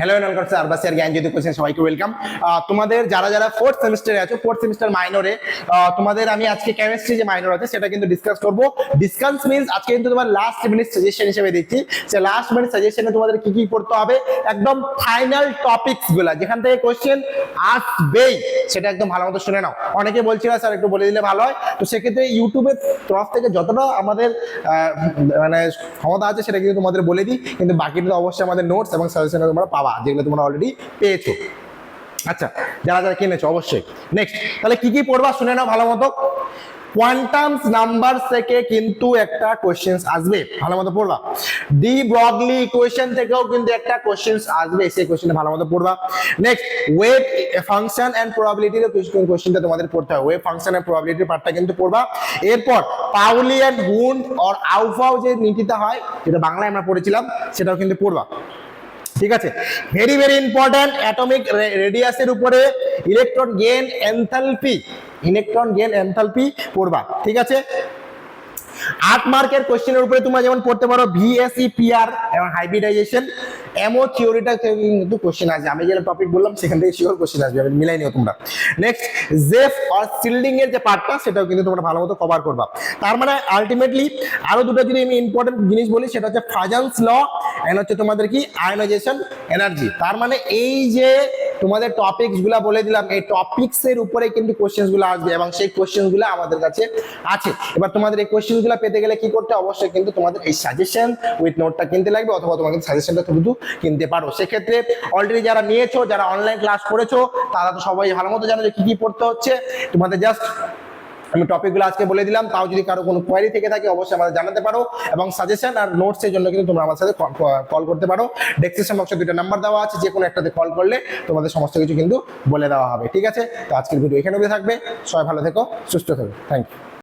Hello and welcome to আরবাস এর জ্ঞান জ্যোতি coaching, সবাইকে ওয়েলকাম। তোমাদের যারা যারা ফোর্থ সেমিস্টারে আছো, ফোর্থ সেমিস্টার মাইনরে, তোমাদের আমি আজকে কেমিস্ট্রি যে মাইনর আছে সেটা কিন্তু ডিসকাস করব। ডিসকাস মিন্স আজকে কিন্তু তোমার লাস্ট মিনিট সাজেশন হিসেবে দিচ্ছি, যে লাস্ট মিনিট সাজেশনে তোমাদের কি কি পড়তে হবে, একদম ফাইনাল টপিকস গুলা যেখান থেকে কোশ্চেন আসবেই সেটা একদম ভালো মতো শুনে নাও। অনেকে বলছিল স্যার একটু বলে দিলে ভালো হয়, তো সেক্ষেত্রে ইউটিউবের তরফ থেকে যতটা আমাদের মানে ক্ষমতা আছে সেটা কিন্তু তোমাদের বলে দিই, কিন্তু বাকিটা অবশ্যই আমাদের নোটস এবং সাজেশনে তোমরা পাবা, যেগুলো তোমরা অলরেডি পেয়েছো। আচ্ছা, যারা যারা কিনেছো অবশ্যই। নেক্সট তাহলে কি কি পড়বা শুনে নাও ভালো মতো। কোয়ান্টামস নাম্বার থেকে কিন্তু একটা কোশ্চেন্স আসবে, ভালো মতো পড়বা। ডি ব্রগলি ইকুয়েশন থেকেও কিন্তু একটা কোশ্চেন্স আসবে, সেই কোশ্চেনটা ভালো মতো পড়বা। নেক্সট ওয়েভ ফাংশন এন্ড প্রবাবিলিটির কোশ্চেনটা তোমাদের পড়তে হবে, ওয়েভ ফাংশন এন্ড প্রবাবিলিটির পার্টটা কিন্তু পড়বা। এরপর পাউলি এন্ড উন্ড অর আউফাও যে নীতিটা হয়, যেটা বাংলায় আমরা পড়েছিলাম, সেটাও কিন্তু পড়বা। ঠিক আছে, ভেরি ভেরি ইম্পর্টেন্ট, অ্যাটমিক রেডিয়াসের উপরে ইলেকট্রন গেইন এনথালপি পড়বা। ঠিক আছে, 8 মার্কের কোশ্চেনের উপরে তোমরা যেমন পড়তে পারো ভিএসই, পিআর এবং হাইব্রিডাইজেশন, এমও থিওরিটা কিন্তু কোশ্চেন আসবে। আমি যেটা টপিক বললাম সেখান থেকে শিওর কোশ্চেন আসবে, আমি মিলাই নিও তোমরা। নেক্সট জেফ আর শিল্ডিং এর যে পার্টটা, সেটাও কিন্তু তোমরা ভালো মতো কভার করবা। তার মানে আলটিমেটলি আরো দুটো যদি আমি ইম্পর্টেন্ট জিনিস বলি, সেটা হচ্ছে ফাজান্স ল এন্ড হচ্ছে তোমাদের কি আয়নাইজেশন এনার্জি। তার মানে এই যে তোমাদের টপিকস গুলা বলে দিলাম, এই টপিকস এর উপরে কিন্তু কোশ্চেন গুলো আসবে এবং সেই কোশ্চেন গুলো আমাদের কাছে আছে। এবার তোমাদের এই কোশ্চেন গুলো পেতে গেলে কি করতে, অবশ্যই কিন্তু তোমাদের এই সাজেশন উইথ নোটটা কিনতে লাগবে, অথবা তোমাকে সাজেশনটা শুধু কিনতে পারো। সেক্ষেত্রে অলরেডি যারা নিয়েছো, যারা অনলাইন ক্লাস করেছো, তারা তো সবাই ভালো মতো জানো যে কি কি পড়তে হচ্ছে। তোমাদের জাস্ট আমি টপিকগুলো আজকে বলে দিলাম, তাও যদি কারো কোনো কোয়ারি থেকে থাকে অবশ্যই আমাদের জানাতে পারো, এবং সাজেশন আর নোটস এর জন্য কিন্তু তোমরা আমার সাথে কল করতে পারো। ডেসক্রিপশন বক্সে দুটো নাম্বার দেওয়া আছে, যে কোনো একটাতে কল করলে তোমাদের সমস্ত কিছু কিন্তু বলে দেওয়া হবে। ঠিক আছে, তো আজকের ভিডিও এখানে অবধি থাকবে। সবাই ভালো থেকো, সুস্থ থেকো, থ্যাংক ইউ।